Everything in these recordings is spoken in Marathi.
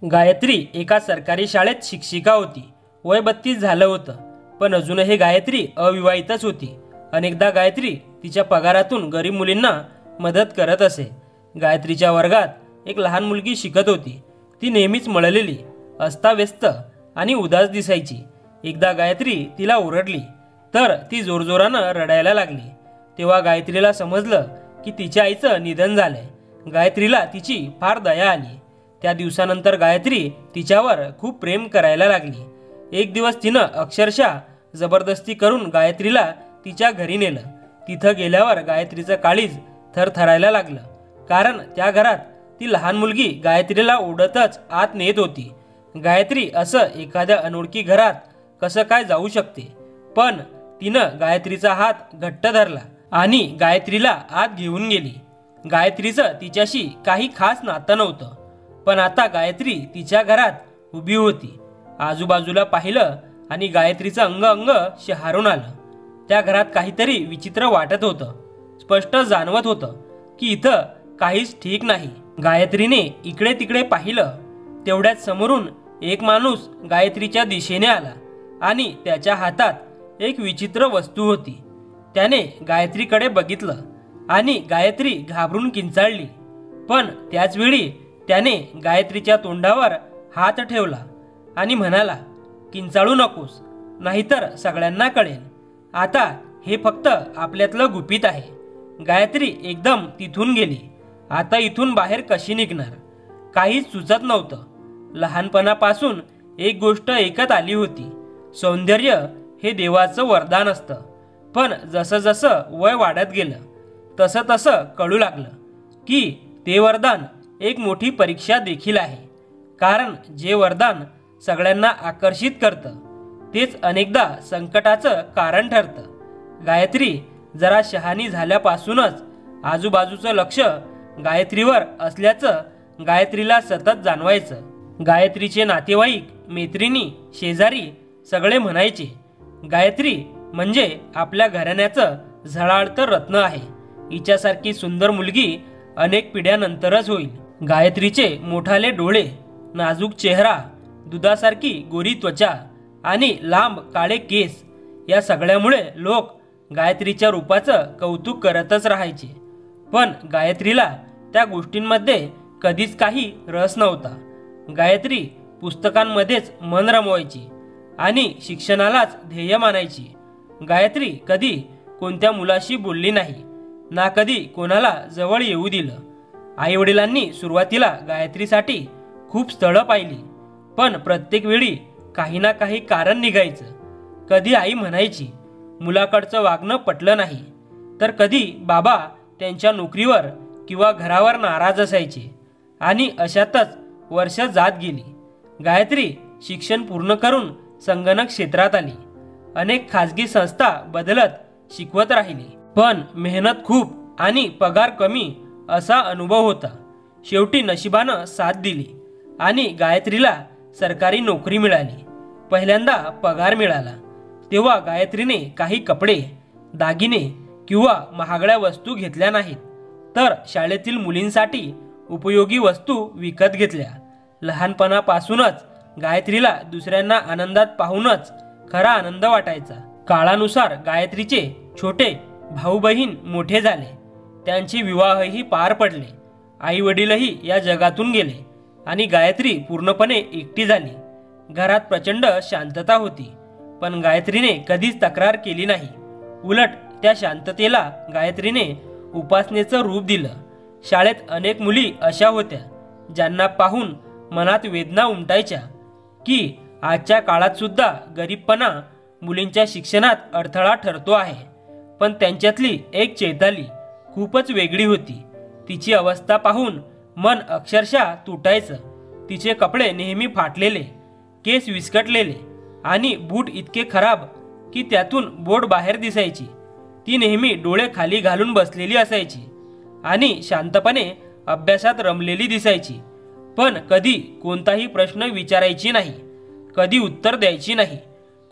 गायत्री एका सरकारी शाळेत शिक्षिका होती. वय 32 झालं होतं, पण अजूनही गायत्री अविवाहितच होती. अनेकदा गायत्री तिच्या पगारातून गरीब मुलींना मदत करत असे. गायत्रीच्या वर्गात एक लहान मुलगी शिकत होती. ती नेहमीच मळलेली, अस्ताव्यस्त आणि उदास दिसायची. एकदा गायत्री तिला ओरडली तर ती जोरजोरानं रडायला लागली. तेव्हा गायत्रीला समजलं की तिच्या आईचं निधन झालंय. गायत्रीला तिची फार दया आली. त्या दिवसानंतर गायत्री तिच्यावर खूप प्रेम करायला लागली. एक दिवस तिनं अक्षरशः जबरदस्ती करून गायत्रीला तिच्या घरी नेलं. तिथं गेल्यावर गायत्रीचं काळीज थरथरायला लागलं, कारण त्या घरात ती लहान मुलगी गायत्रीला ओढतच आत नेत होती. गायत्री असं एखाद्या अनोळखी घरात कसं काय जाऊ शकते? पण तिनं गायत्रीचा हात घट्ट धरला आणि गायत्रीला आत घेऊन गेली. गायत्रीचं तिच्याशी काही खास नातं नव्हतं, पण आता गायत्री तिच्या घरात उभी होती. आजूबाजूला पाहिलं आणि गायत्रीचं अंग अंग शहारून आलं. त्या घरात काहीतरी विचित्र वाटत होतं. स्पष्ट जाणवत होतं की इथं काहीच ठीक नाही. गायत्रीने इकडे तिकडे पाहिलं. तेवढ्यात समोरून एक माणूस गायत्रीच्या दिशेने आला आणि त्याच्या हातात एक विचित्र वस्तू होती. त्याने गायत्रीकडे बघितलं आणि गायत्री घाबरून किंचाळली. पण त्याचवेळी त्याने गायत्रीच्या तोंडावर हात ठेवला आणि म्हणाला, किंचाळू नकोस, नाहीतर सगळ्यांना कळेल. आता हे फक्त आपल्यातलं गुपित आहे. गायत्री एकदम तिथून गेली. आता इथून बाहेर कशी निघणार? काहीच सुचत नव्हतं. लहानपणापासून एक गोष्ट ऐकत आली होती, सौंदर्य हे देवाचं वरदान असतं. पण जसं जसं वय वाढत गेलं तसं तसं कळू लागलं की ते वरदान एक मोठी परीक्षा देखील आहे. कारण जे वरदान सगळ्यांना आकर्षित करतं तेच अनेकदा संकटाचं कारण ठरतं. गायत्री जरा शहाणी झाल्यापासूनच आजूबाजूचं लक्ष गायत्रीवर असल्याचं गायत्रीला सतत जाणवायचं. गायत्रीचे नातेवाईक, मैत्रिणी, शेजारी सगळे म्हणायचे, गायत्री म्हणजे आपल्या घराण्याचं झळाळतं रत्न आहे. हिच्यासारखी सुंदर मुलगी अनेक पिढ्यानंतरच होईल. गायत्रीचे मोठाले डोळे, नाजूक चेहरा, दुधासारखी गोरी त्वचा आणि लांब काळे केस, या सगळ्यामुळे लोक गायत्रीच्या रूपाचं कौतुक करतच राहायचे. पण गायत्रीला त्या गोष्टींमध्ये कधीच काही रस नव्हता. गायत्री पुस्तकांमध्येच मन रमवायची आणि शिक्षणालाच ध्येय मानायची. गायत्री कधी कोणत्या मुलाशी बोलली नाही, ना कधी कोणाला जवळ येऊ दिलं. आईवडिलांनी सुरुवातीला गायत्रीसाठी खूप स्थळं पाहिली, पण प्रत्येक वेळी काही ना काही कारण निघायचं. कधी आई म्हणायची मुलाकडचं वागणं पटलं नाही, तर कधी बाबा त्यांच्या नोकरीवर किंवा घरावर नाराज असायचे. आणि अशातच वर्ष जात गेली. गायत्री शिक्षण पूर्ण करून संगणक क्षेत्रात आली. अनेक खाजगी संस्था बदलत शिकवत राहिली, पण मेहनत खूप आणि पगार कमी असा अनुभव होता. शेवटी नशिबानं साथ दिली आणि गायत्रीला सरकारी नोकरी मिळाली. पहिल्यांदा पगार मिळाला तेव्हा गायत्रीने काही कपडे, दागिने किंवा महागड्या वस्तू घेतल्या नाहीत, तर शाळेतील मुलींसाठी उपयोगी वस्तू विकत घेतल्या. लहानपणापासूनच गायत्रीला दुसऱ्यांना आनंदात पाहूनच खरा आनंद वाटायचा. काळानुसार गायत्रीचे छोटे भाऊ बहीण मोठे झाले. त्यांचे विवाहही पार पडले. आई वडीलही या जगातून गेले आणि गायत्री पूर्णपणे एकटी झाली. घरात प्रचंड शांतता होती, पण गायत्रीने कधीच तक्रार केली नाही. उलट त्या शांततेला गायत्रीने उपासनेचं रूप दिलं. शाळेत अनेक मुली अशा होत्या ज्यांना पाहून मनात वेदना उमटायच्या की आजच्या काळात सुद्धा गरीबपणा मुलींच्या शिक्षणात अडथळा ठरतो आहे. पण त्यांच्यातली एक चैताली खूपच वेगळी होती. तिची अवस्था पाहून मन अक्षरशः तुटायचं. तिचे कपडे नेहमी फाटलेले, केस विस्कटलेले आणि बूट इतके खराब की त्यातून बोट बाहेर दिसायची. ती नेहमी डोळे खाली घालून बसलेली असायची आणि शांतपणे अभ्यासात रमलेली दिसायची. पण कधी कोणताही प्रश्न विचारायची नाही, कधी उत्तर द्यायची नाही,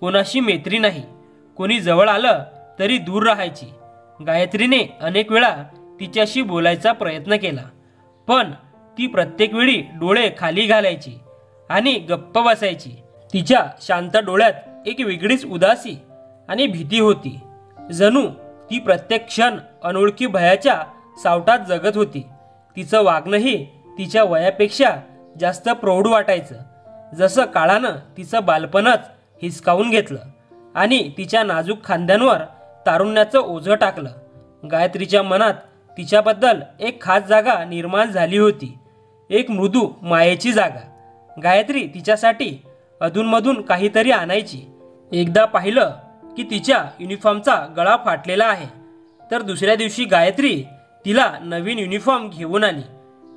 कोणाशी मैत्री नाही. कोणी जवळ आलं तरी दूर राहायची. गायत्रीने अनेक वेळा तिच्याशी बोलायचा प्रयत्न केला, पण ती प्रत्येक वेळी डोळे खाली घालायची आणि गप्प बसायची. तिच्या शांत डोळ्यात एक वेगळीच उदासी आणि भीती होती. जणू ती प्रत्येक क्षण अनोळखी भयाच्या सावटात जगत होती. तिचं वागणंही तिच्या वयापेक्षा जास्त प्रौढ वाटायचं, जसं काळानं तिचं बालपणच हिसकावून घेतलं आणि तिच्या नाजूक खांद्यांवर तारुण्याचं ओझं टाकलं. गायत्रीच्या मनात तिच्याबद्दल एक खास जागा निर्माण झाली होती, एक मृदू मायेची जागा. गायत्री तिच्यासाठी अधूनमधून काहीतरी आणायची. एकदा पाहिलं की तिच्या युनिफॉर्मचा गळा फाटलेला आहे, तर दुसऱ्या दिवशी गायत्री तिला नवीन युनिफॉर्म घेऊन आली.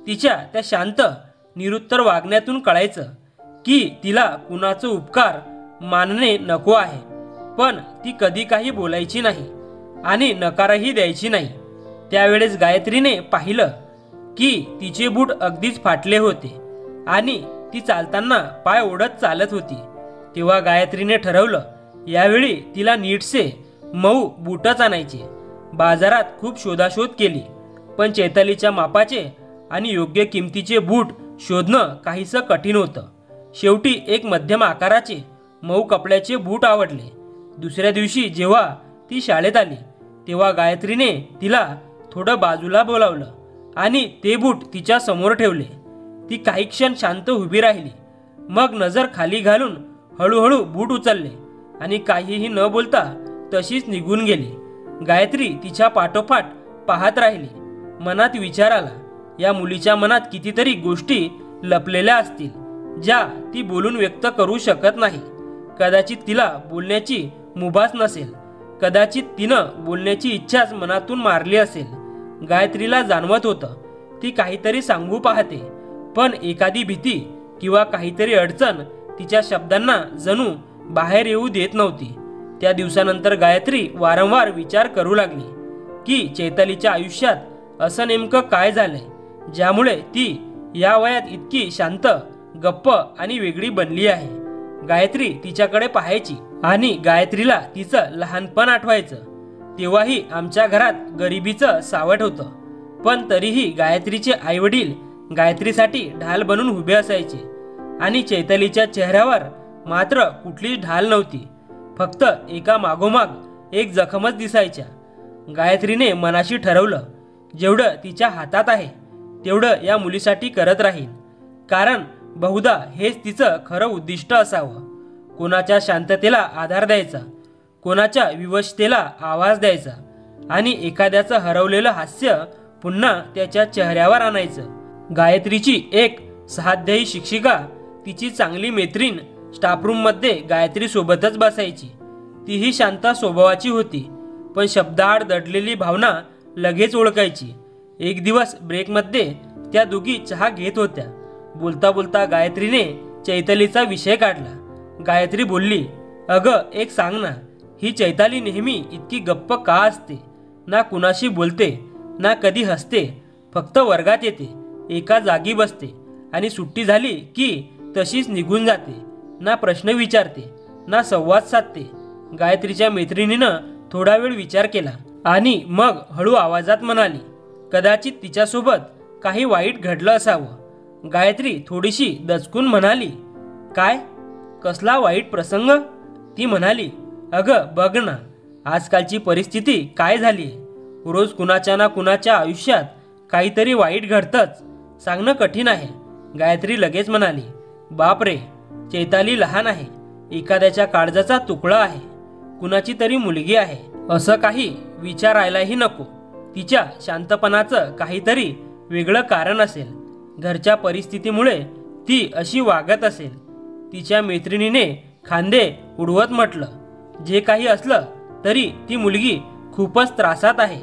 तिच्या त्या शांत निरुत्तर वागण्यातून कळायचं की तिला कुणाचं उपकार मानणे नको आहे, पण ती कधी काही बोलायची नाही आणि नकारही द्यायची नाही. त्यावेळेस गायत्रीने पाहिलं की तिचे बूट अगदीच फाटले होते आणि ती चालताना पाय ओढत चालत होती. तेव्हा गायत्रीने ठरवलं, यावेळी तिला नीटसे मऊ बूटच आणायचे. बाजारात खूप शोधाशोध केली, पण चैतालीच्या मापाचे आणि योग्य किमतीचे बूट शोधणं काहीसं कठीण होतं. शेवटी एक मध्यम आकाराचे मऊ कपड्याचे बूट आवडले. दुसऱ्या दिवशी जेव्हा ती शाळेत आली, तेव्हा गायत्रीने तिला थोडं बाजूला बोलावलं आणि ते बूट तिच्या समोर ठेवले. ती काही क्षण शांत उभी राहिली, मग नजर खाली घालून हळूहळू बूट उचलले आणि काहीही न बोलता तशीच निघून गेली. गायत्री तिच्या पाठोपाठ पाहत राहिली. मनात विचार आला, या मुलीच्या मनात कितीतरी गोष्टी लपलेल्या असतील, ज्या ती बोलून व्यक्त करू शकत नाही. कदाचित तिला बोलण्याची मुभास नसेल, कदाचित तिनं बोलण्याची इच्छाच मनातून मारली असेल. गायत्रीला जाणवत होतं ती काहीतरी सांगू पाहते, पण एखादी भीती किंवा काहीतरी अडचण तिच्या शब्दांना जणू बाहेर येऊ देत नव्हती. त्या दिवसानंतर गायत्री वारंवार विचार करू लागली की चैतालीच्या आयुष्यात असं नेमकं काय झालंय, ज्यामुळे ती या वयात इतकी शांत, गप्प आणि वेगळी बनली आहे. गायत्री तिच्याकडे पाहायची आणि गायत्रीला तिचं लहानपण आठवायचं. तेव्हाही आमच्या घरात गरिबीचं सावट होतं, पण तरीही गायत्रीचे आईवडील गायत्रीसाठी ढाल बनून उभे असायचे आणि चैतालीच्या चेहऱ्यावर मात्र कुठलीच ढाल नव्हती, फक्त एका मागोमाग एक जखमच दिसायच्या. गायत्रीने मनाशी ठरवलं, जेवढं तिच्या हातात आहे तेवढं या मुलीसाठी करत राहील, कारण बहुधा हेच तिचं खरं उद्दिष्ट असावं. कोणाच्या शांततेला आधार द्यायचा, कोणाच्या विवशतेला आवाज द्यायचा आणि एखाद्याचं हरवलेलं हास्य पुन्हा त्याच्या चेहऱ्यावर आणायचं. गायत्रीची एक सहाध्यायी शिक्षिका, तिची चांगली मैत्रीण स्टाफरूममध्ये गायत्री सोबतच बसायची. तीही शांत स्वभावाची होती, पण शब्दाआड दडलेली भावना लगेच ओळखायची. एक दिवस ब्रेकमध्ये त्या दोघी चहा घेत होत्या. बोलता बोलता गायत्रीने चैतालीचा विषय काढला. गायत्री बोलली, अगं एक सांग ना, ही चैताली नेहमी इतकी गप्प का असते? ना कुणाशी बोलते, ना कधी हसते, फक्त वर्गात येते, एका जागी बसते आणि सुट्टी झाली की तशीच निघून जाते. ना प्रश्न विचारते, ना संवाद साधते. गायत्रीच्या मैत्रिणीनं थोडा वेळ विचार केला आणि मग हळू आवाजात म्हणाली, कदाचित तिच्यासोबत काही वाईट घडलं असावं. गायत्री थोडीशी दचकून म्हणाली, काय? कसला वाईट प्रसंग? ती म्हणाली, अगं बघ ना, आजकालची परिस्थिती काय झाली. रोज कुणाच्या ना कुणाच्या आयुष्यात काहीतरी वाईट घडतंच, सांगणं कठीण आहे. गायत्री लगेच म्हणाली, बापरे, चैताली लहान आहे, एखाद्याच्या काळजाचा तुकडा आहे, कुणाची तरी मुलगी आहे, असं काही विचारायलाही नको. तिच्या शांतपणाचं काहीतरी वेगळं कारण असेल. घरच्या परिस्थितीमुळे ती अशी वागत असेल. तिच्या मैत्रिणीने खांदे उडवत म्हटलं, जे काही असलं तरी ती मुलगी खूपच त्रासात आहे.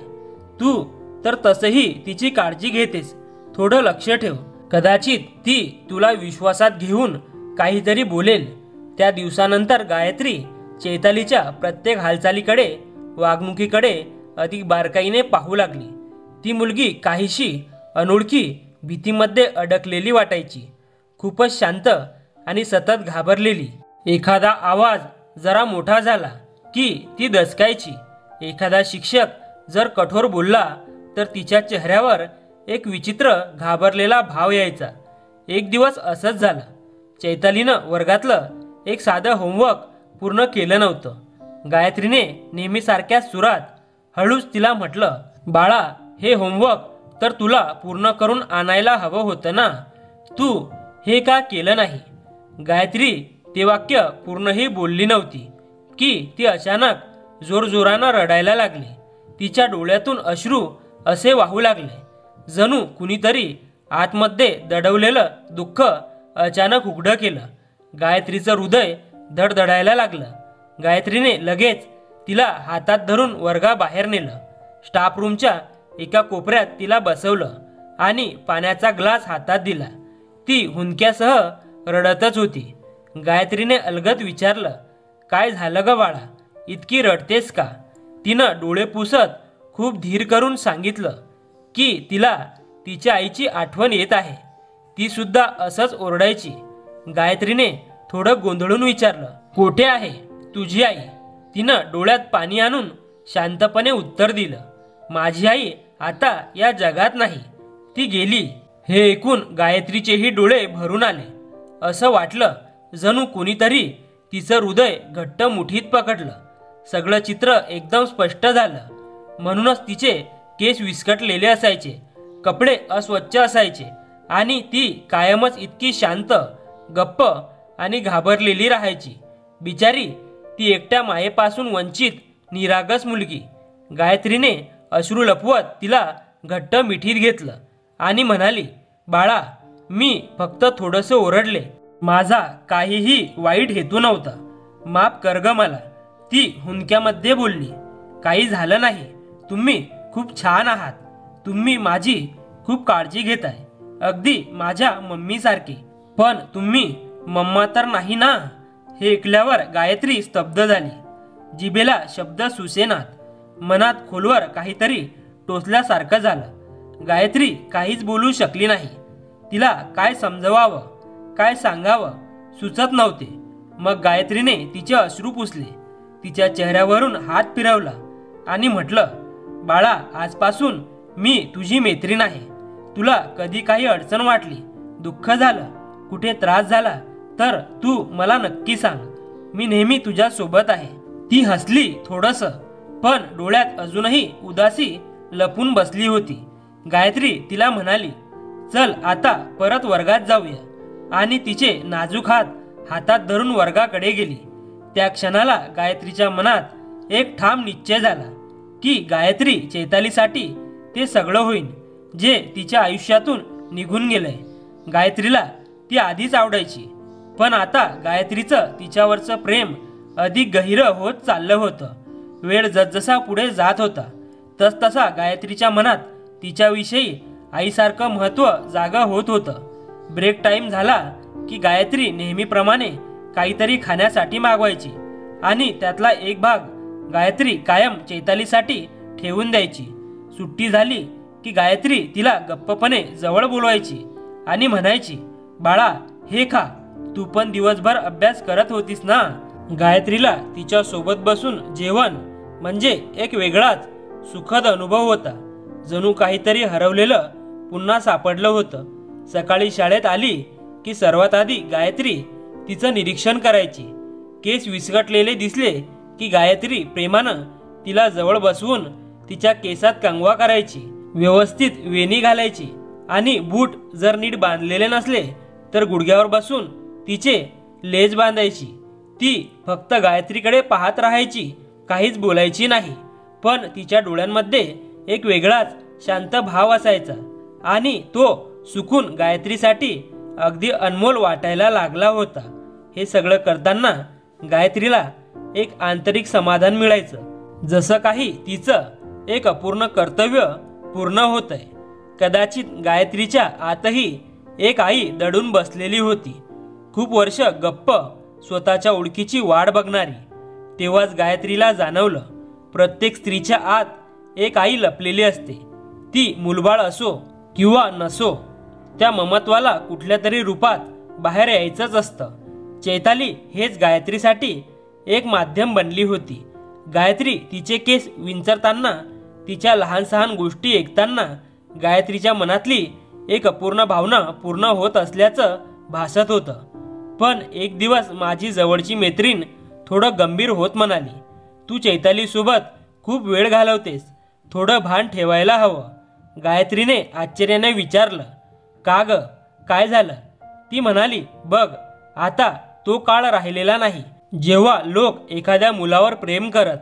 तू तर तसंही तिची काळजी घेतेस, थोडं लक्ष ठेव. कदाचित ती तुला विश्वासात घेऊन काहीतरी बोलेल. त्या दिवसानंतर गायत्री चैतालीच्या प्रत्येक हालचालीकडे, वागणुकीकडे अधिक बारकाईने पाहू लागली. ती मुलगी काहीशी अनोळखी भीतीमध्ये अडकलेली वाटायची, खूपच शांत आणि सतत घाबरलेली. एखादा आवाज जरा मोठा झाला की ती दचकायची. एखादा शिक्षक जर कठोर बोलला तर तिच्या चेहऱ्यावर एक विचित्र घाबरलेला भाव यायचा. एक दिवस असंच झालं. चैतालीनं वर्गातलं एक साधं होमवर्क पूर्ण केलं नव्हतं. गायत्रीने नेहमीसारख्याच सुरात हळूच तिला म्हटलं, बाळा, हे होमवर्क तर तुला पूर्ण करून आणायला हवं होतं ना, तू हे का केलं नाही? गायत्री ते वाक्य पूर्णही बोलली नव्हती की ती अचानक जोरजोरानं रडायला लागली. तिच्या डोळ्यातून अश्रू असे वाहू लागले, जणू कुणीतरी आतमध्ये दडवलेलं दुःख अचानक उघडं केलं. गायत्रीचं हृदय धडधडायला लागलं. गायत्रीने लगेच तिला हातात धरून वर्गाबाहेर नेलं. स्टाफ रूमच्या एका कोपऱ्यात तिला बसवलं आणि पाण्याचा ग्लास हातात दिला. ती हुंदक्यासह रडतच होती. गायत्रीने अलगद विचारलं, काय झालं ग बाळा, इतकी रडतेस का? तिनं डोळे पुसत खूप धीर करून सांगितलं की तिला तिच्या आईची आठवण येत आहे. ती सुद्धा असंच ओरडायची. गायत्रीने थोडं गोंधळून विचारलं, कोठे आहे तुझी आई? तिनं डोळ्यात पाणी आणून शांतपणे उत्तर दिलं, माझी आई आता या जगात नाही, ती गेली. हे ऐकून गायत्रीचेही डोळे भरून आले. असं वाटलं जणू कोणीतरी तिचं हृदय घट्ट मुठीत पकडलं. सगळं चित्र एकदम स्पष्ट झालं. म्हणूनच तिचे केस विस्कटलेले असायचे, कपडे अस्वच्छ असायचे आणि ती कायमच इतकी शांत, गप्प आणि घाबरलेली राहायची. बिचारी ती एकट्या मायेपासून वंचित निरागस मुलगी. गायत्रीने अश्रू लपवत तिला घट्ट मिठीत घेतलं आणि म्हणाली, बाळा, मी फक्त थोडंसं ओरडले, माझा काहीही वाईट हेतू नव्हता, माफ कर ग मला. ती हुंदक्यामध्ये बोलली, काही झालं नाही, तुम्ही खूप छान आहात, तुम्ही माझी खूप काळजी घेताय, अगदी माझ्या मम्मीसारखी. पण तुम्ही मम्मा तर नाही ना? हे ऐकल्यावर गायत्री स्तब्ध झाली. जिभेला शब्द सुसेनात. मनात खोलवर काहीतरी टोचल्यासारखं झालं. गायत्री काहीच बोलू शकली नाही. तिला काय समजवावं, काय सांगावं सुचत नव्हते. मग गायत्रीने तिचे अश्रू पुसले, तिच्या चेहऱ्यावरून हात फिरवला आणि म्हटलं, बाळा, आजपासून मी तुझी मैत्रीण आहे. तुला कधी काही अडचण वाटली, दुःख झालं, कुठे त्रास झाला तर तू मला नक्की सांग, मी नेहमी तुझ्या सोबत आहे. ती हसली थोडंसं, पण डोळ्यात अजूनही उदासी लपून बसली होती. गायत्री तिला म्हणाली, चल आता परत वर्गात जाऊया, आणि तिचे नाजूक हात हातात धरून वर्गाकडे गेली. त्या क्षणाला गायत्रीच्या मनात एक ठाम निश्चय झाला की गायत्री चैतालीसाठी ते सगळं होईल जे तिच्या आयुष्यातून निघून गेलंय. गायत्रीला ती आधीच आवडायची, पण आता गायत्रीचं तिच्यावरचं प्रेम अधिक गहिरं होत चाललं होतं. वेळ जसजसा पुढे जात होता तसतसा गायत्रीच्या मनात तिच्याविषयी आईसारखं महत्त्व जागा होत होतं. ब्रेक टाईम झाला की गायत्री नेहमीप्रमाणे काहीतरी खाण्यासाठी मागवायची आणि त्यातला एक भाग गायत्री कायम चैतालीसाठी ठेवून द्यायची. सुट्टी झाली की गायत्री तिला गप्पपणे जवळ बोलवायची आणि म्हणायची, बाळा, हे खा, तू पण दिवसभर अभ्यास करत होतीस ना. गायत्रीला तिच्या सोबत बसून जेवण म्हणजे एक वेगळाच सुखद अनुभव होता. जणू काहीतरी हरवलेलं पुन्हा सापडलं होतं. सकाळी शाळेत आली की सर्वात आधी गायत्री तिचं निरीक्षण करायची. केस विस्कटलेले दिसले की गायत्री प्रेमानं तिला जवळ बसवून तिच्या केसात कंगवा करायची, व्यवस्थित वेणी घालायची आणि बूट जर नीट बांधलेले नसले तर गुडघ्यावर बसून तिचे लेज बांधायची. ती फक्त गायत्रीकडे पाहत राहायची, काहीच बोलायची नाही, पण तिच्या डोळ्यांमध्ये एक वेगळाच शांत भाव असायचा आणि तो सुकून गायत्रीसाठी अगदी अनमोल वाटायला लागला होता. हे सगळं करताना गायत्रीला एक आंतरिक समाधान मिळायचं, जसं काही तिचं एक अपूर्ण कर्तव्य पूर्ण होतंय. कदाचित गायत्रीच्या आतही एक आई दडून बसलेली होती, खूप वर्ष गप्प स्वतःच्या ओळखीची वाट बघणारी. तेव्हाच गायत्रीला जाणवलं, प्रत्येक स्त्रीच्या आत एक आई लपलेली असते. ती मुलबाळ असो किंवा नसो, त्या ममत्वाला कुठल्या तरी रूपात बाहेर यायचंच असतं. चैताली हेच गायत्रीसाठी एक माध्यम बनली होती. गायत्री तिचे केस विंचरताना, तिच्या लहान सहान गोष्टी ऐकताना गायत्रीच्या मनातली एक अपूर्ण भावना पूर्ण होत असल्याचं भासत होतं. पण एक दिवस माझी जवळची मैत्रीण थोडं गंभीर होत म्हणाली, तू चैतालीसोबत खूप वेळ घालवतेस, थोडं भान ठेवायला हवं. गायत्रीने आश्चर्याने विचारलं, का ग, काय झालं? ती म्हणाली, बघ, आता तो काळ राहिलेला नाही जेव्हा लोक एखाद्या मुलावर प्रेम करत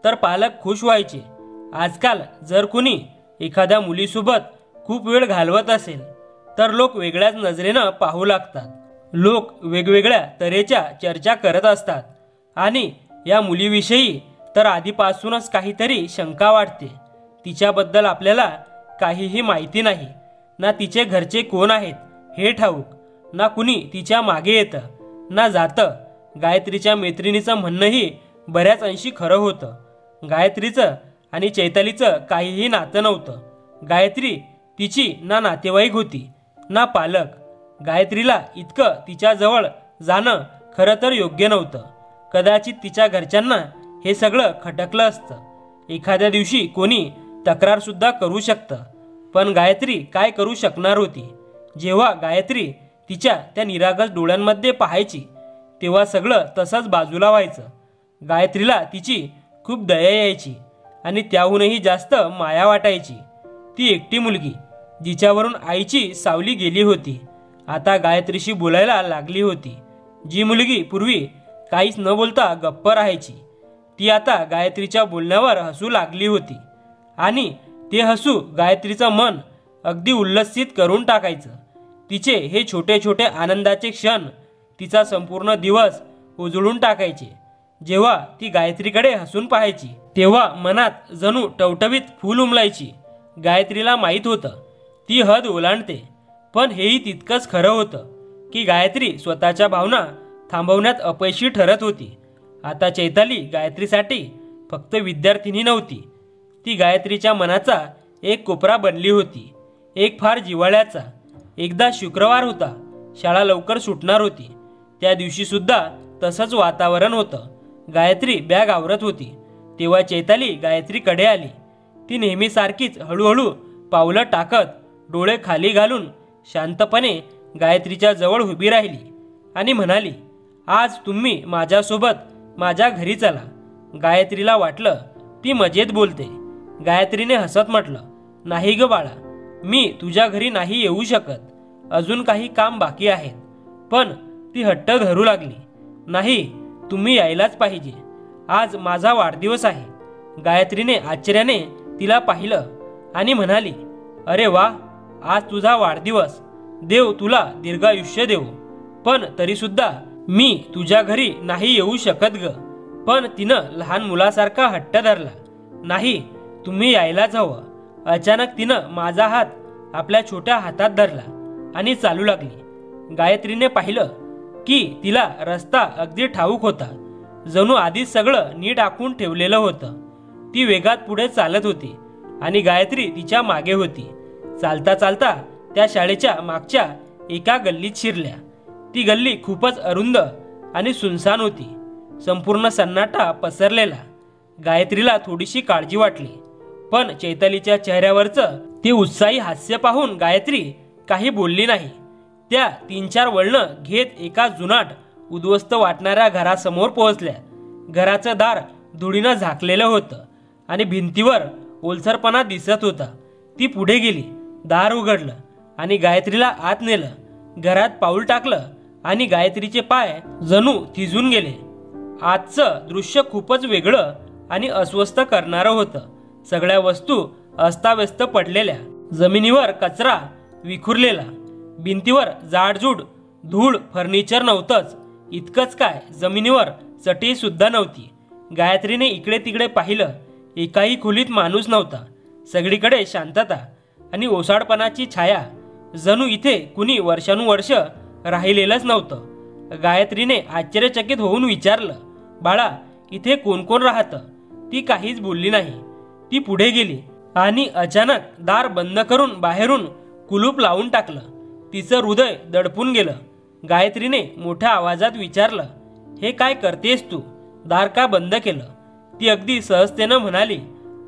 तर पालक खुश व्हायचे. आजकाल जर कुणी एखाद्या मुलीसोबत खूप वेळ घालवत असेल तर लोक वेगळ्याच नजरेनं पाहू लागतात. लोक वेगवेगळ्या तऱ्हेच्या चर्चा करत असतात आणि या मुलीविषयी तर आधीपासूनच काहीतरी शंका वाटते. तिच्याबद्दल आपल्याला काहीही माहिती नाही, ना तिचे घरचे कोण आहेत हे ठाऊक, ना कुणी तिच्या मागे येतं ना जातं. गायत्रीच्या मैत्रिणीचं म्हणणंही बऱ्याच अंशी खरं होतं. गायत्रीचं आणि चैतालीचं काहीही नातं नव्हतं. गायत्री तिची ना नातेवाईक होती ना पालक. गायत्रीला इतकं तिच्याजवळ जाणं खरं तर योग्य नव्हतं. कदाचित तिच्या घरच्यांना हे सगळं खटकलं असतं. एखाद्या दिवशी कोणी तक्रारसुद्धा करू शकतं, पण गायत्री काय करू शकणार होती? जेव्हा गायत्री तिच्या त्या निरागस डोळ्यांमध्ये पाहायची तेव्हा सगळं तसंच बाजूला व्हायचं. गायत्रीला तिची खूप दया यायची आणि त्याहूनही जास्त माया वाटायची. ती एकटी मुलगी जिच्यावरून आईची सावली गेली होती, आता गायत्रीशी बोलायला लागली होती. जी मुलगी पूर्वी काहीच न बोलता गप्प राहायची ती आता गायत्रीच्या बोलण्यावर हसू लागली होती आणि ते हसू गायत्रीचं मन अगदी उल्लसित करून टाकायचं. तिचे हे छोटे छोटे आनंदाचे क्षण तिचा संपूर्ण दिवस उजळून टाकायचे. जेव्हा ती गायत्रीकडे हसून पाहायची तेव्हा मनात जणू टवटवीत फूल उमलायची. गायत्रीला माहीत होतं ती हद ओलांडते, पण हेही तितकंच खरं होतं की गायत्री स्वतःच्या भावना थांबवण्यात अपयशी ठरत होती. आता चैताली गायत्रीसाठी फक्त विद्यार्थिनी नव्हती, ती गायत्रीच्या मनाचा एक कोपरा बनली होती, एक फार जिव्हाळ्याचा. एकदा शुक्रवार होता, शाळा लवकर सुटणार होती. त्या दिवशीसुद्धा तसंच वातावरण होतं. गायत्री बॅग आवरत होती तेव्हा चैताली गायत्रीकडे आली. ती नेहमीसारखीच हळूहळू पावलं टाकत डोळे खाली घालून शांतपणे गायत्रीच्या जवळ उभी राहिली आणि म्हणाली, आज तुम्ही माझ्यासोबत माझ्या घरी चला. गायत्रीला वाटलं ती मजेत बोलते. गायत्रीने हसत म्हटलं, नाही ग बाळा, मी तुझ्या घरी नाही येऊ शकत, अजून काही काम बाकी आहेत. पण ती हट्ट धरू लागली, नाही, तुम्ही यायलाच पाहिजे, आज माझा वाढदिवस आहे. गायत्रीने आश्चर्याने तिला पाहिलं आणि म्हणाली, अरे वा, आज तुझा वाढदिवस, देव तुला दीर्घायुष्य देव. पण तरीसुद्धा मी तुझ्या घरी नाही येऊ शकत ग. पण तिनं लहान मुलासारखा हट्ट धरला, नाही, तुम्ही यायलाच हवं. अचानक तिनं माझा हात आपल्या छोट्या हातात धरला आणि चालू लागली. गायत्रीने पाहिलं की तिला रस्ता अगदी ठाऊक होता, जणू आधीच सगळं नीट आखून ठेवलेलं होतं. ती वेगात पुढे चालत होती आणि गायत्री तिच्या मागे होती. चालता चालता त्या शाळेच्या मागच्या एका गल्लीत शिरल्या. ती गल्ली खूपच अरुंद आणि सुनसान होती, संपूर्ण सन्नाटा पसरलेला. गायत्रीला थोडीशी काळजी वाटली, पण चैतालीच्या चेहऱ्यावरचं ते उत्साही हास्य पाहून गायत्री काही बोलली नाही. त्या 3-4 वळणं घेत एका जुनाट उद्ध्वस्त वाटणाऱ्या घरासमोर पोहोचल्या. घराचं दार धुळीनं झाकलेलं होतं आणि भिंतीवर ओलसरपणा दिसत होता. ती पुढे गेली, दार उघडलं आणि गायत्रीला आत नेलं. घरात पाऊल टाकलं आणि गायत्रीचे पाय जणू थिजून गेले. आजचं दृश्य खूपच वेगळं आणि अस्वस्थ करणारं होतं. सगळ्या वस्तू अस्ताव्यस्त पडलेल्या, जमिनीवर कचरा विखुरलेला, भिंतीवर जाडजूड धूळ, फर्निचर नव्हतंच. इतकंच काय, जमिनीवर चटई सुद्धा नव्हती. गायत्रीने इकडे तिकडे पाहिलं, एकाही खोलीत माणूस नव्हता. सगळीकडे शांतता आणि ओसाडपणाची छाया, जणू इथे कुणी वर्षानुवर्ष राहिलेलंच नव्हतं. गायत्रीने आश्चर्यचकित होऊन विचारलं, बाळा, इथे कोण कोण राहतं? ती काहीच बोलली नाही. ती पुढे गेली आणि अचानक दार बंद करून बाहेरून कुलूप लावून टाकलं. तिचं हृदय दडपून गेलं. गायत्रीने मोठ्या आवाजात विचारलं, हे काय करतेस तू? दार का बंद केलं? ती अगदी सहजतेनं म्हणाली,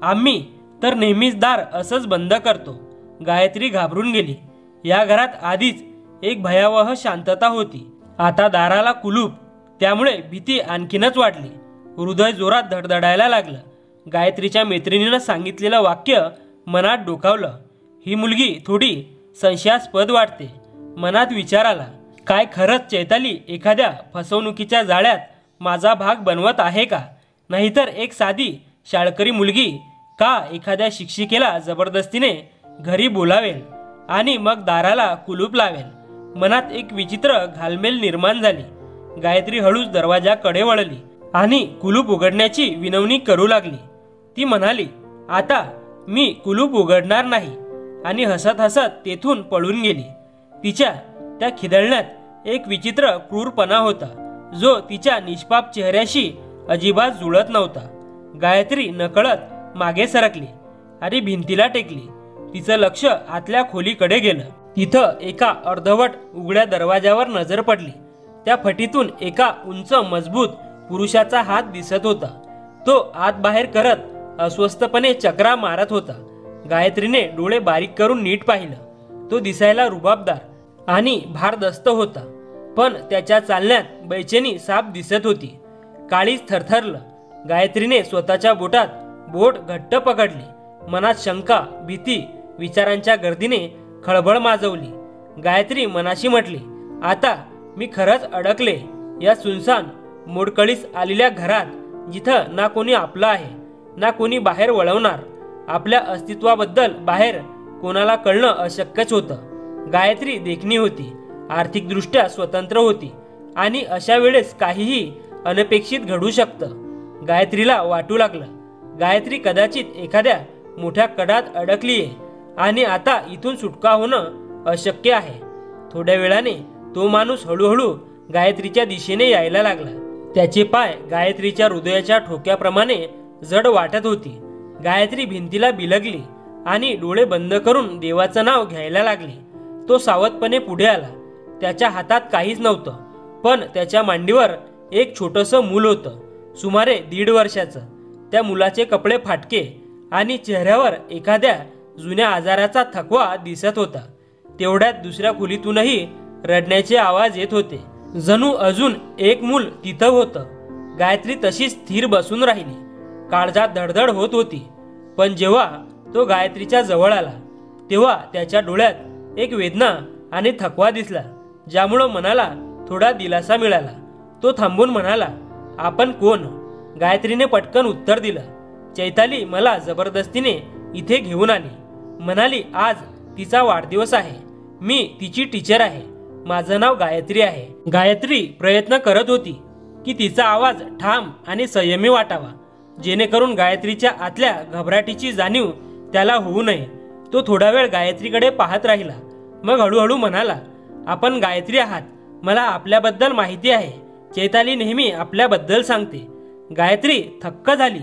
आम्ही तर नेहमीच दार असंच बंद करतो. गायत्री घाबरून गेली. या घरात आधीच एक भयावह शांतता होती आता दाराला कुलूप, त्यामुळे भीती आणखीनच वाढली. हृदय जोरात धडधडायला लागलं. गायत्रीच्या मैत्रिणीनं सांगितलेलं वाक्य मनात डोकावलं. ही मुलगी थोडी संशयास्पद वाटते. मनात विचार आला, काय खरंच चैताली एखाद्या फसवणुकीच्या जाळ्यात माझा भाग बनवत आहे का? नाहीतर एक साधी शाळकरी मुलगी का एखाद्या शिक्षिकेला जबरदस्तीने घरी बोलावेल आणि मग दाराला कुलूप लावेल? मनात एक विचित्र घालमेल निर्माण झाली. गायत्री हळूच दरवाजाकडे वळली आणि कुलूप उघडण्याची विनवणी करू लागली. ती म्हणाली, आता मी कुलूप उघडणार नाही, आणि हसत हसत तेथून पळून गेली. तिच्या त्या खिदळण्यात एक विचित्र क्रूरपणा होता, जो तिच्या निष्पाप चेहऱ्याशी अजिबात जुळत नव्हता. गायत्री नकळत मागे सरकली आणि भिंतीला टेकली. तिचं लक्ष आतल्या खोलीकडे गेलं. तिथं एका अर्धवट उघड्या दरवाजावर नजर पडली. त्या फटीतून एका उंच मजबूत पुरुषाचा हात दिसत होता. तो आत बाहेर करत अस्वस्थपणे चक्रा मारत होता. गायत्रीने डोळे बारीक करून नीट पाहिलं. तो दिसायला रुबाबदार आणि भारदस्त होता, पण त्याच्या चालण्यात बैचेनी साफ दिसत होती. काळीज थरथरलं. गायत्रीने स्वतःच्या बोटात बोट घट्ट पकडली. मनात शंका, भीती, विचारांच्या गर्दीने खळबळ माजवली. गायत्री मनाशी म्हटली, आता मी खरंच अडकले या सुनसान मोडकळीस आलेल्या घरात, जिथं ना कोणी आपलं आहे, ना कोणी बाहेर वळवणार. आपल्या अस्तित्वाबद्दल बाहेर कोणाला कळणं अशक्यच होतं. गायत्री देखणी होती, आर्थिकदृष्ट्या स्वतंत्र होती, आणि अशा वेळेस काहीही अनपेक्षित घडू शकतं. गायत्रीला वाटू लागलं, गायत्री कदाचित एखाद्या मोठ्या कडात अडकलीये आणि आता इथून सुटका होणं अशक्य आहे. थोड्या वेळाने तो माणूस हळूहळू गायत्रीच्या दिशेने यायला लागला. त्याचे पाय गायत्रीच्या हृदयाच्या ठोक्याप्रमाणे जड वाटत होती. गायत्री भिंतीला बिलगली आणि डोळे बंद करून देवाचं नाव घ्यायला लागली. तो सावधपणे पुढे आला. त्याच्या हातात काहीच नव्हतं, पण त्याच्या मांडीवर एक छोटंसं मूल होतं, सुमारे 1.5 वर्षाचं. त्या मुलाचे कपडे फाटके आणि चेहऱ्यावर एखाद्या जुन्या आजाराचा थकवा दिसत होता. तेवढ्यात दुसऱ्या खोलीतूनही रडण्याचे आवाज येत होते. जणू अजून एक मूल तिथं होतं. गायत्री तशीच स्थिर बसून राहिली. काळजात धडधड होत होती. पण जेव्हा तो गायत्रीच्या जवळ आला, तेव्हा त्याच्या डोळ्यात एक वेदना आणि थकवा दिसला, ज्यामुळं मनाला थोडा दिलासा मिळाला. तो थांबून म्हणाला, आपण कोण? गायत्रीने पटकन उत्तर दिलं, चैताली मला जबरदस्तीने इथे घेऊन आली. म्हणाली आज तिचा वाढदिवस आहे. मी तिची टीचर आहे. माझं नाव गायत्री आहे. गायत्री प्रयत्न करत होती की तिचा आवाज ठाम आणि संयमी वाटावा, जेणेकरून गायत्रीच्या आतल्या घबराटीची जाणीव त्याला होऊ नये. तो थोडा वेळ गायत्रीकडे पाहत राहिला. मग हळूहळू म्हणाला, आपण गायत्री आहात. मला आपल्याबद्दल माहिती आहे. चैताली नेहमी आपल्याबद्दल सांगते. गायत्री थक्क झाली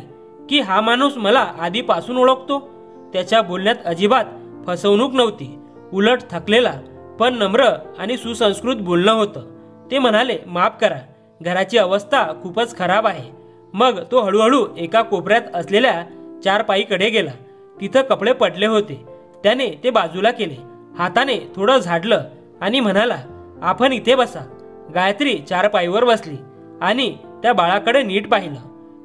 की हा माणूस मला आधीपासून ओळखतो. त्याच्या बोलण्यात अजिबात फसवणूक नव्हती. उलट थकलेला पण नम्र आणि सुसंस्कृत बोलणं होतं. ते म्हणाले, माफ करा, घराची अवस्था खूपच खराब आहे. मग तो हळूहळू एका कोपऱ्यात असलेल्या चारपाईकडे गेला. तिथं कपडे पडले होते. त्याने ते बाजूला केले, हाताने थोडं झाडलं आणि म्हणाला, आपण इथे बसा. गायत्री चारपाईवर बसली आणि त्या बाळाकडे नीट पाहिलं.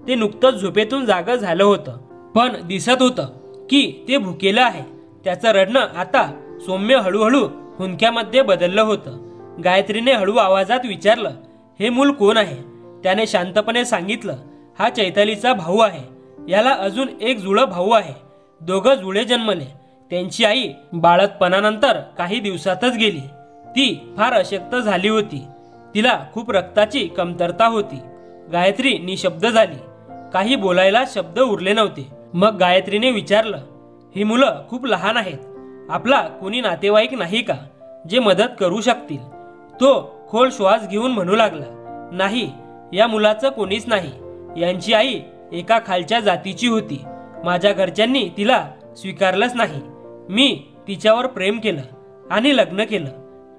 ते नुकतंच झोपेतून जागं झालं होतं, पण दिसत होतं की ते भुकेलं आहे. त्याचं रडणं आता सौम्य हळूहळू हुंदक्यामध्ये बदललं होतं. गायत्रीने हळू आवाजात विचारलं, हे मूल कोण आहे? त्याने शांतपणे सांगितलं, हा चैतालीचा भाऊ आहे. याला अजून एक जुळं भाऊ आहे. दोघं जुळे जन्मले. त्यांची आई बाळंतपणानंतर काही दिवसातच गेली. ती फार अशक्त झाली होती. तिला खूप रक्ताची कमतरता होती. गायत्री निशब्द झाली. काही बोलायला शब्द उरले नव्हते. मग गायत्रीने विचारलं, ही मुलं खूप लहान आहेत. आपला कोणी नातेवाईक नाही का जे मदत करू शकतील? तो खोल श्वास घेऊन म्हणू लागला, नाही, या मुलाचं कोणीच नाही. यांची आई एका खालच्या जातीची होती. माझ्या घरच्यांनी तिला स्वीकारलंच नाही. मी तिच्यावर प्रेम केलं आणि लग्न केलं.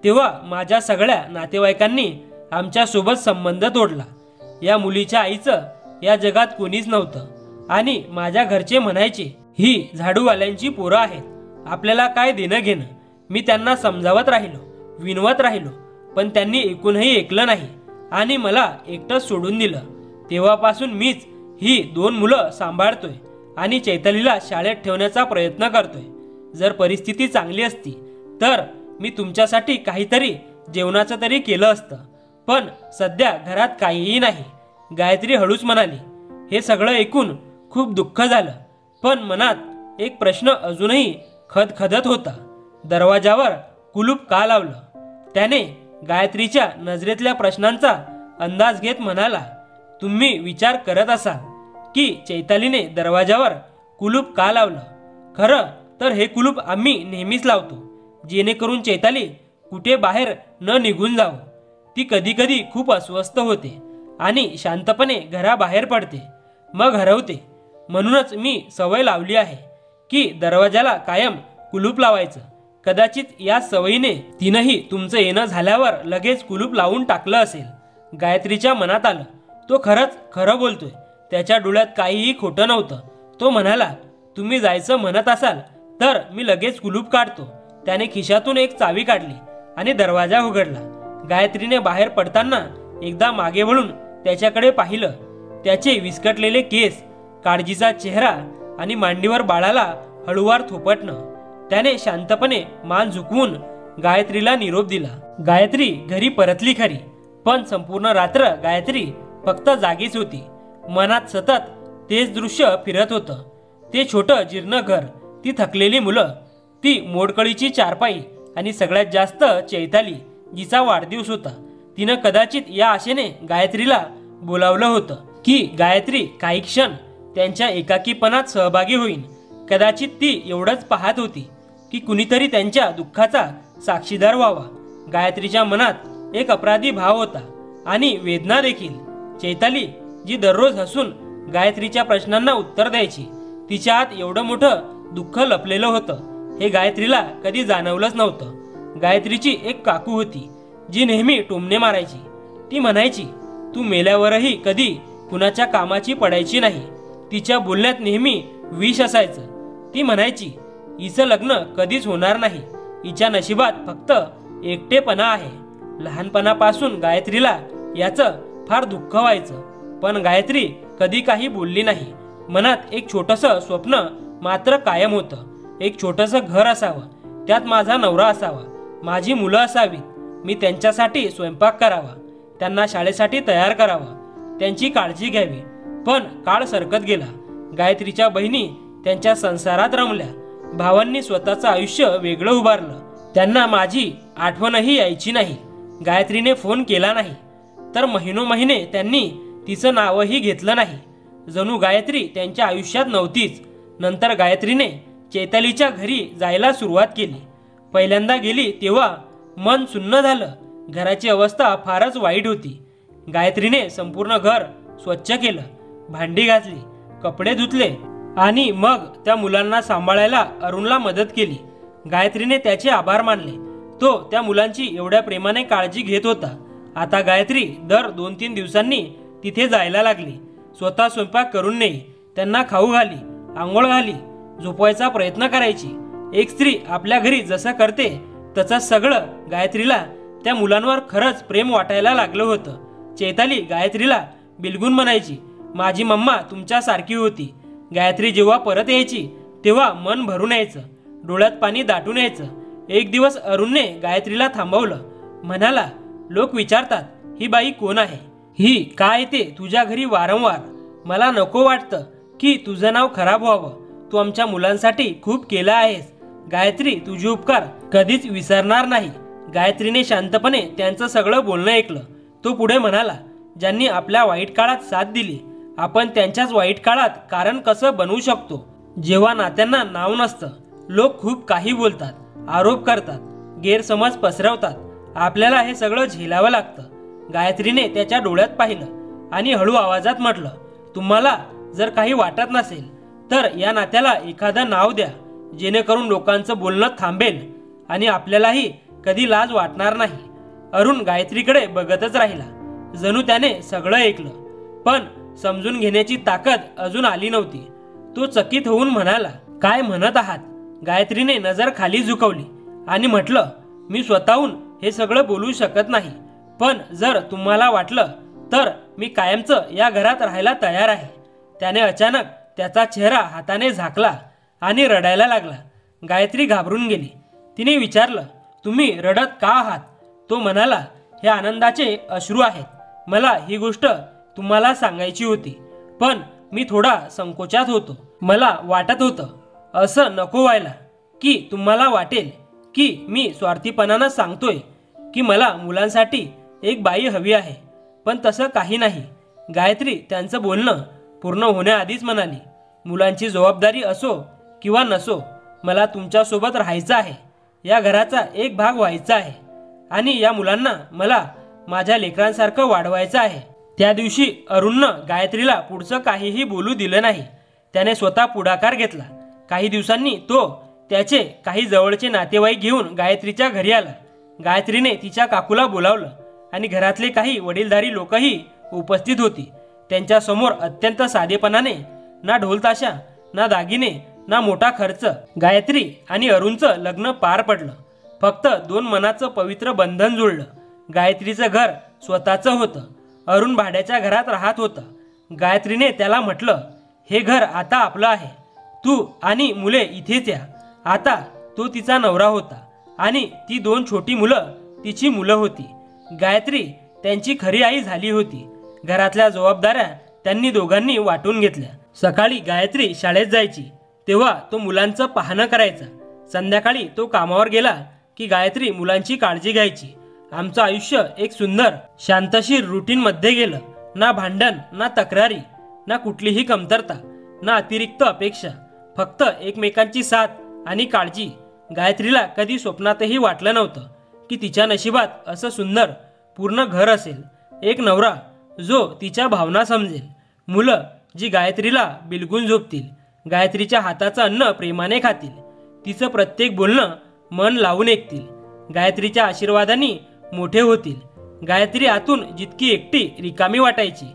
तेव्हा माझ्या सगळ्या नातेवाईकांनी आमच्यासोबत संबंध तोडला. या मुलीच्या आईचं या जगात कोणीच नव्हतं आणि माझ्या घरचे म्हणायचे, ही झाडूवाल्यांची पोरं आहेत, आपल्याला काय देणं घेणं. मी त्यांना समजावत राहिलो, विनवत राहिलो, पण त्यांनी एकूणही ऐकलं नाही आणि मला एकटंच सोडून दिलं. तेव्हापासून मीच ही 2 मुलं सांभाळतोय आणि चैतालीला शाळेत ठेवण्याचा प्रयत्न करतोय. जर परिस्थिती चांगली असती तर मी तुमच्यासाठी काहीतरी जेवणाचं तरी केलं असतं, पण सध्या घरात काहीही नाही. गायत्री हळूच म्हणाली. हे सगळं ऐकून खूप दुःख झालं, पण मनात एक प्रश्न अजूनही खदखदत होता. दरवाजावर कुलूप का लावलं? त्याने गायत्रीच्या नजरेतल्या प्रश्नांचा अंदाज घेत म्हणाला. तुम्ही विचार करत असाल की चैतालीने दरवाजावर कुलूप का लावलं? खरं तर हे कुलूप आम्ही नेहमीच लावतो, जेणेकरून चैताली कुठे बाहेर न निघून जावं. ती कधी कधी खूप अस्वस्थ होते आणि शांतपणे घराबाहेर पडते, मग हरवते. म्हणूनच मी सवय लावली आहे की दरवाजाला कायम कुलूप लावायचं. कदाचित या सवयीने तिनंही तुमचं येणं झाल्यावर लगेच कुलूप लावून टाकलं असेल. गायत्रीच्या मनात आलं, तो खरंच खरं बोलतोय. त्याच्या डोळ्यात काहीही खोटं नव्हतं. तो म्हणाला, तुम्ही जायचं म्हणत असाल तर मी लगेच कुलूप काढतो. त्याने खिशातून एक चावी काढली आणि दरवाजा उघडला. गायत्रीने बाहेर पडताना एकदा मागे वळून त्याच्याकडे पाहिलं. त्याचे विस्कटलेले केस, काळजीचा चेहरा आणि मांडीवर बाळाला हळूवार थोपटणं. त्याने शांतपणे मान झुकवून गायत्रीला निरोप दिला. गायत्री घरी परतली खरी, पण संपूर्ण रात्र गायत्री फक्त जागीच होती. मनात सतत तेच दृश्य फिरत होतं. ते छोटं जीर्ण घर, ती थकलेली मुलं, ती मोडकळीची चारपाई आणि सगळ्यात जास्त चैताली, जिचा वाढदिवस होता. तिनं कदाचित या आशेने गायत्रीला बोलावलं होतं की गायत्री काही क्षण त्यांच्या एकाकीपणात सहभागी होईल. कदाचित ती एवढंच पाहत होती की कुणीतरी त्यांच्या दुःखाचा साक्षीदार व्हावा. गायत्रीच्या मनात एक अपराधी भाव होता आणि वेदना देखील. चैताली, जी दररोज हसून गायत्रीच्या प्रश्नांना उत्तर द्यायची, तिच्या आत एवढं मोठं दुःख लपलेलं होतं हे गायत्रीला कधी जाणवलंच नव्हतं. गायत्रीची एक काकू होती जी नेहमी टोमणे मारायची. ती म्हणायची, तू मेल्यावरही कधी कुणाच्या कामाची पडायची नाही. तिच्या बोलण्यात नेहमी विष असायचं. ती म्हणायची, हिचं लग्न कधीच होणार नाही. हिच्या नशिबात फक्त एकटेपणा आहे. लहानपणापासून गायत्रीला याचं फार दुःख व्हायचं, पण गायत्री कधी काही बोलली नाही. मनात एक छोटंसं स्वप्न मात्र कायम होतं. एक छोटंसं घर असावं, त्यात माझा नवरा असावा, माझी मुलं असावीत. मी त्यांच्यासाठी स्वयंपाक करावा, त्यांना शाळेसाठी तयार करावा, त्यांची काळजी घ्यावी. पण काळ सरकत गेला. गायत्रीच्या बहिणी त्यांच्या संसारात रमल्या. भावांनी स्वतःचं आयुष्य वेगळं उभारलं. त्यांना माझी आठवणही यायची नाही. गायत्रीने फोन केला नाही तर महिनोमहिने त्यांनी तिचं नावही घेतलं नाही. जणू गायत्री त्यांच्या आयुष्यात नव्हतीच. नंतर गायत्रीने चैतालीच्या घरी जायला सुरुवात केली. पहिल्यांदा गेली तेव्हा मन सुन्न झालं. घराची अवस्था फारच वाईट होती. गायत्रीने संपूर्ण घर स्वच्छ केलं, भांडी घासली, कपडे धुतले आणि मग त्या मुलांना सांभाळायला अरुणला मदत केली. गायत्रीने त्याचे आभार मानले. तो त्या मुलांची एवढ्या प्रेमाने काळजी घेत होता. आता गायत्री दर 2-3 दिवसांनी तिथे जायला लागली. स्वतः स्वयंपाक करून नेई, त्यांना खाऊ घाली, आंघोळ घाली, झोपवायचा प्रयत्न करायची. एक स्त्री आपल्या घरी जसं करते तसं सगळं गायत्रीला त्या मुलांवर खरंच प्रेम वाटायला लागलं होतं. चैताली गायत्रीला बिलगून म्हणायची, माझी मम्मा तुमच्यासारखी होती. गायत्री जेव्हा परत यायची तेव्हा मन भरून यायचं, डोळ्यात पाणी दाटून यायचं. एक दिवस अरुणने गायत्रीला थांबवलं. म्हणाला, लोक विचारतात ही बाई कोण आहे, ही काय येते तुझ्या घरी वारंवार. मला नको वाटतं की तुझं नाव खराब व्हावं. तू आमच्या मुलांसाठी खूप केलं आहेस. गायत्री, तुझे उपकार कधीच विसरणार नाही. गायत्रीने शांतपणे त्यांचं सगळं बोलणं ऐकलं. तो पुढे म्हणाला, ज्यांनी आपल्या वाईट काळात साथ दिली, आपण त्यांच्याच वाईट काळात कारण कसं बनवू शकतो. जेव्हा नात्यांना नाव नसतं, लोक खूप काही बोलतात, आरोप करतात, गैरसमज पसरवतात. आपल्याला हे सगळं झेलावं लागतं. गायत्रीने त्याच्या डोळ्यात पाहिलं आणि हळू आवाजात म्हटलं, तुम्हाला जर काही वाटत नसेल तर या नात्याला एखादं नाव द्या, जेणेकरून लोकांचं बोलणं थांबेल आणि आपल्यालाही कधी लाज वाटणार नाही. अरुण गायत्रीकडे बघतच राहिला, जणू त्याने सगळं ऐकलं, पण समजून घेण्याची ताकद अजून आली नव्हती. तो चकित होऊन म्हणाला, काय म्हणत आहात? गायत्रीने नजर खाली झुकवली आणि म्हटलं, मी स्वतःहून हे सगळं बोलू शकत नाही, पण जर तुम्हाला वाटलं तर मी कायमचं या घरात राहायला तयार आहे. त्याने अचानक त्याचा चेहरा हाताने झाकला आणि रडायला लागला. गायत्री घाबरून गेली. तिने विचारलं, तुम्ही रडत का आहात? तो म्हणाला, हे आनंदाचे अश्रू आहेत. मला ही गोष्ट तुम्हाला सांगायची होती, पण मी थोडा संकोचात होतो. मला वाटत होतं असं नको व्हायला की तुम्हाला वाटेल की मी स्वार्थीपणानं सांगतोय की मला मुलांसाठी एक बाई हवी आहे, पण तसं काही नाही. गायत्री त्यांचं बोलणं पूर्ण होण्याआधीच म्हणाली, मुलांची जबाबदारी असो किंवा नसो, मला तुमच्यासोबत राहायचं आहे. या घराचा एक भाग व्हायचा आहे आणि या मुलांना मला माझ्या लेकरांसारखं वाढवायचं आहे. त्या दिवशी अरुणनं गायत्रीला पुढचं काहीही बोलू दिलं नाही. त्याने स्वतः पुढाकार घेतला. काही दिवसांनी तो त्याचे काही जवळचे नातेवाईक घेऊन गायत्रीच्या घरी आला. गायत्रीने तिच्या काकूला बोलावलं आणि घरातले काही वडीलधारी लोकही उपस्थित होती. त्यांच्या समोर अत्यंत साधेपणाने, ना ढोलताशा, ना दागिने, ना मोठा खर्च, गायत्री आणि अरुणचं लग्न पार पडलं. फक्त दोन मनाचं पवित्र बंधन जुळलं. गायत्रीचं घर स्वतःचं होतं. अरुण भाड्याच्या घरात राहत होता. गायत्रीने त्याला म्हटलं, हे घर आता आपलं आहे. तू आणि मुले इथेच या. आता तो तिचा नवरा होता आणि ती दोन छोटी मुलं तिची मुलं होती. गायत्री त्यांची खरी आई झाली होती. घरातल्या जबाबदाऱ्या त्यांनी दोघांनी वाटून घेतल्या. सकाळी गायत्री शाळेत जायची तेव्हा तो मुलांचं पाहणं करायचा. संध्याकाळी तो कामावर गेला की गायत्री मुलांची काळजी घ्यायची. आमचं आयुष्य एक सुंदर शांतशीर रुटीनमध्ये गेलं. ना भांडण, ना तक्रारी, ना कुठलीही कमतरता, ना अतिरिक्त अपेक्षा, फक्त एकमेकांची साथ आणि काळजी. गायत्रीला कधी स्वप्नातही वाटलं नव्हतं की तिच्या नशिबात असं सुंदर पूर्ण घर असेल. एक नवरा जो तिच्या भावना समजेल, मुलं जी गायत्रीला बिलगून झोपतील, गायत्रीच्या हाताचं अन्न प्रेमाने खातील, तिचं प्रत्येक बोलणं मन लावून ऐकतील, गायत्रीच्या आशीर्वादाने मोठे होतील. गायत्री आतून जितकी एकटी रिकामी वाटायची,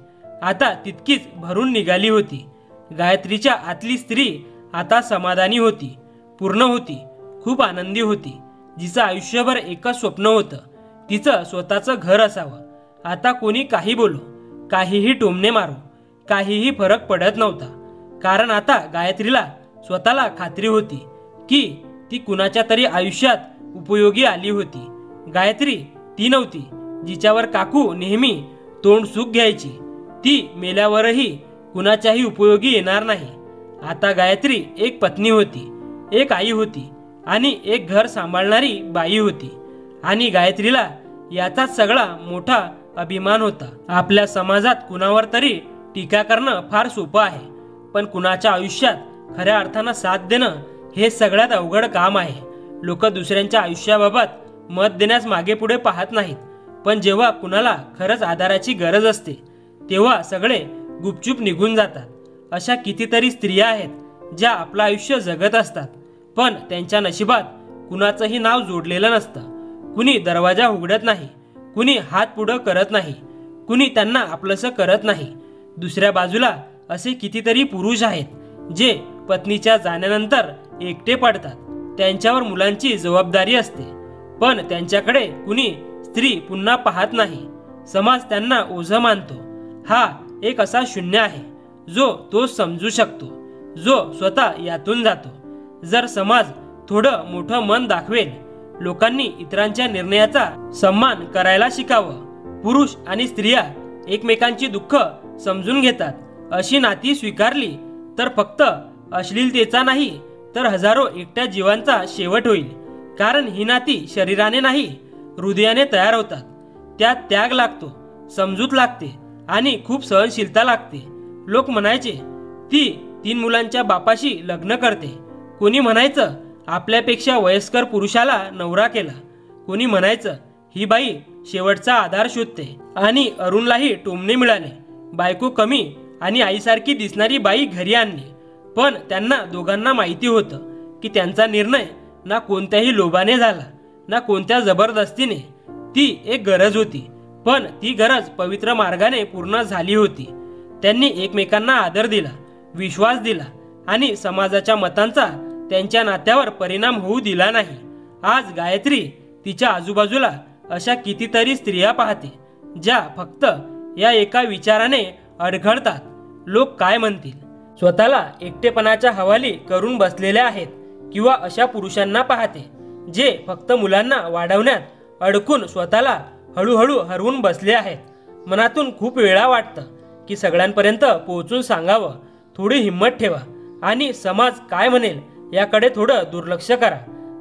आता तितकीच भरून निघाली होती. गायत्रीच्या आतली स्त्री आता समाधानी होती, पूर्ण होती, खूप आनंदी होती. जिचं आयुष्यभर एकच स्वप्न होतं, तिचं स्वतःचं घर असावं. आता कोणी काही बोलो, काहीही टोमणे मारो, काहीही फरक पडत नव्हता. कारण आता गायत्रीला स्वतःला खात्री होती की ती कुणाच्या तरी आयुष्यात उपयोगी आली होती. गायत्री ती नव्हती जिच्यावर काकू नेहमी तोंड सुख घ्यायची. ती मेल्यावरही कुणाच्याही उपयोगी येणार नाही. आता गायत्री एक पत्नी होती, एक आई होती आणि एक घर सांभाळणारी बाई होती. आणि गायत्रीला याचाच सगळा मोठा अभिमान होता. आपल्या समाजात कुणावर तरी टीका करणं फार सोपं आहे, पण कुणाच्या आयुष्यात खऱ्या अर्थानं साथ देणं हे सगळ्यात अवघड काम आहे. लोक दुसऱ्यांच्या आयुष्याबाबत मत देण्यास मागे पुढे पाहत नाहीत, पण जेव्हा कुणाला खरंच आधाराची गरज असते तेव्हा सगळे गुपचूप निघून जातात. अशा कितीतरी स्त्रिया आहेत ज्या आपलं आयुष्य जगत असतात, पण त्यांच्या नशिबात कुणाचंही नाव जोडलेलं नसतं. कुणी दरवाजा उघडत नाही, कुणी हात पुढं करत नाही, कुणी त्यांना आपलंसं करत नाही. दुसऱ्या बाजूला असे कितीतरी पुरुष आहेत जे पत्नीच्या जाण्यानंतर एकटे पडतात. त्यांच्यावर मुलांची जबाबदारी असते, पण त्यांच्याकडे कुणी स्त्री पुन्हा पाहत नाही. समाज त्यांना ओझं मानतो. हा एक असा शून्य आहे जो तो समजू शकतो, जो स्वतः यातून जातो. जर समाज थोडं मोठं मन दाखवेल, लोकांनी इतरांच्या निर्णयाचा सन्मान करायला शिकावं, पुरुष आणि स्त्रिया एकमेकांची दुःख समजून घेतात अशी नाती स्वीकारली, तर फक्त अश्लीलतेचा नाही तर हजारो एकट्या जीवांचा शेवट होईल. कारण ही नाती शरीराने नाही, हृदयाने तयार होतात. त्यात त्याग लागतो, समजूत लागते आणि खूप सहनशीलता लागते. लोक म्हणायचे, ती 3 मुलांच्या बापाशी लग्न करते. कोणी म्हणायचं, आपल्यापेक्षा वयस्कर पुरुषाला नवरा केला. कोणी म्हणायचं, ही बाई शेवटचा आधार शोधते. आणि अरुणलाही टोमणे मिळाले. बायको कमी आणि आईसारखी दिसणारी बाई घरी आणली. पण त्यांना दोघांना माहिती होतं की त्यांचा निर्णय ना कोणत्याही लोभाने झाला, ना कोणत्या जबरदस्तीने. ती एक गरज होती, पण ती गरज पवित्र मार्गाने पूर्ण झाली होती. त्यांनी एकमेकांना आदर दिला, विश्वास दिला आणि समाजाच्या मतांचा त्यांच्या नात्यावर परिणाम होऊ दिला नाही. आज गायत्री तिच्या आजूबाजूला अशा कितीतरी स्त्रिया पाहते ज्या फक्त या एका विचाराने अडखळतात, लोक काय म्हणतील. स्वतःला एकटेपणाच्या हवाली करून बसलेल्या आहेत. किंवा अशा पुरुषांना पाहते जे फक्त मुलांना वाढवण्यात अडकून स्वतःला हळूहळू हरवून बसले आहेत. मनातून खूप वेळा वाटतं की सगळ्यांपर्यंत पोहोचून सांगावं, थोडी हिंमत ठेवा आणि समाज काय म्हणेल याकडे थोडं दुर्लक्ष करा.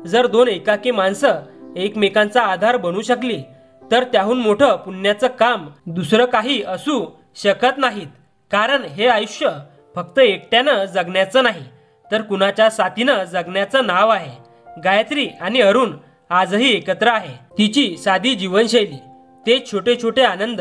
जर दोन एकाकी माणसं एकमेकांचा आधार बनू शकली तर त्याहून मोठं पुण्याचं काम दुसरं काही असू शकत नाहीत. कारण हे आयुष्य फक्त एकट्यानं जगण्याचं नाही तर कुणाच्या साथीनं जगण्याचं नाव आहे. गायत्री आणि अरुण आजही एकत्र आहे. तिची साधी जीवनशैली, ते छोटे छोटे आनंद,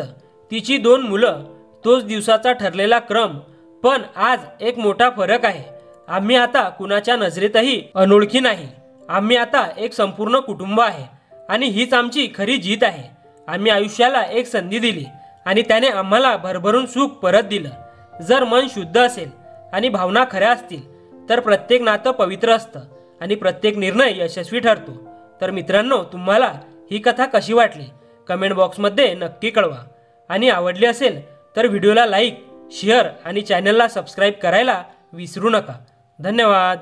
तिची 2 मुलं, तोच दिवसाचा ठरलेला क्रम. पण आज एक मोठा फरक आहे. आम्ही आता कुणाच्या नजरेतही अनोळखी नाही. आम्ही आता एक संपूर्ण कुटुंब आहे आणि हीच आमची खरी जीत आहे. आम्ही आयुष्याला एक संधी दिली आणि त्याने आम्हाला भरभरून सुख परत दिलं. जर मन शुद्ध असेल आणि भावना खऱ्या असतील तर प्रत्येक नातं पवित्र असतं आणि प्रत्येक निर्णय यशस्वी ठरतो. तर मित्रांनो, तुम्हाला ही कथा कशी वाटली कमेंट बॉक्समध्ये नक्की कळवा. आणि आवडली असेल तर व्हिडिओला लाईक, शेअर आणि चॅनलला सबस्क्राईब करायला विसरू नका. धन्यवाद.